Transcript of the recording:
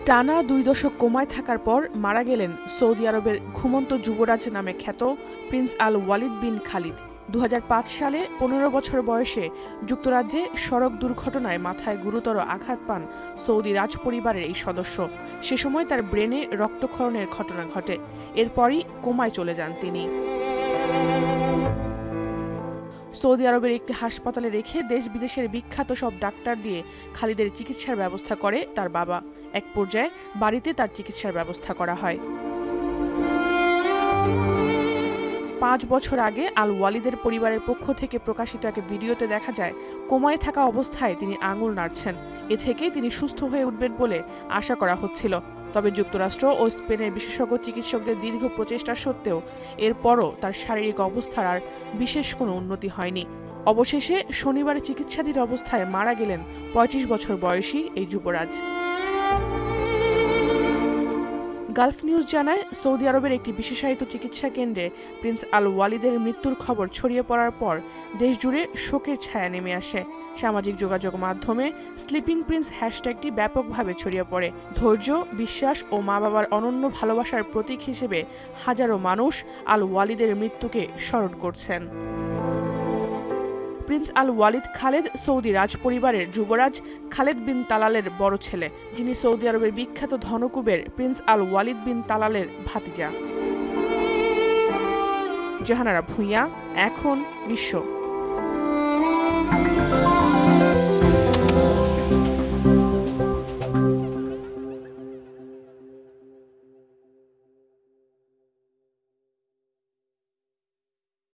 টানা ২ দশক কোমায় থাকার পর মারা গেলেন সৌদি আরবের ঘুমন্ত যুবরাজ নামে খ্যাত প্রিন্স আল ওয়ালিদ বিন খালিদ। ২০০৫ সালে ১৫ বছর বয়সে যুক্তরাজ্যে সড়ক দুর্ঘটনায় মাথায় গুরুতর আঘাত পান সৌদি রাজপরিবারের এই সদস্য। সে সময় তার ব্রেনে রক্তক্ষরণের ঘটনা ঘটে। এরপরই কোমায় চলে যান তিনি। সৌদি আরবের একটি হাসপাতালে রেখে দেশ বিদেশের বিখ্যাত সব ডাক্তার দিয়ে খালিদের চিকিৎসার ব্যবস্থা করে তার বাবা। এক পর্যায়ে বাড়িতে তার চিকিৎসার ব্যবস্থা করা হয়। ৫ বছর আগে আল ওয়ালিদের পরিবারের পক্ষ থেকে প্রকাশিত এক ভিডিওতে দেখা যায় কোমায় থাকা অবস্থায় তিনি আঙুল নাড়ছেন। এ থেকেই তিনি সুস্থ হয়ে উঠবেন বলে আশা করা হচ্ছিল। তবে যুক্তরাষ্ট্র ও স্পেনের বিশেষজ্ঞ চিকিৎসকদের দীর্ঘ প্রচেষ্টা সত্ত্বেও এরপরও তার শারীরিক অবস্থার আর বিশেষ কোনো উন্নতি হয়নি। অবশেষে শনিবার চিকিৎসাধীন অবস্থায় মারা গেলেন ৩৫ বছর বয়সী এই যুবরাজ। গালফ নিউজ জানায়, সৌদি আরবের একটি বিশেষায়িত চিকিৎসা কেন্দ্রে প্রিন্স আল ওয়ালিদের মৃত্যুর খবর ছড়িয়ে পড়ার পর দেশজুড়ে শোকের ছায়া নেমে আসে। সামাজিক যোগাযোগ মাধ্যমে স্লিপিং প্রিন্স হ্যাশট্যাগটি ব্যাপকভাবে ছড়িয়ে পড়ে। ধৈর্য, বিশ্বাস ও মা বাবার অনন্য ভালোবাসার প্রতীক হিসেবে হাজারো মানুষ আল ওয়ালিদের মৃত্যুকে স্মরণ করছেন। প্রিন্স আল ওয়ালিদ খালেদ সৌদি রাজপরিবারের যুবরাজ খালেদ বিন তালালের বড় ছেলে, যিনি সৌদি আরবের বিখ্যাত ধনকুবের প্রিন্স আল ওয়ালিদ বিন তালালের ভাতিজা। জাহানারা ভূঁইয়া, এখন বিশ্ব।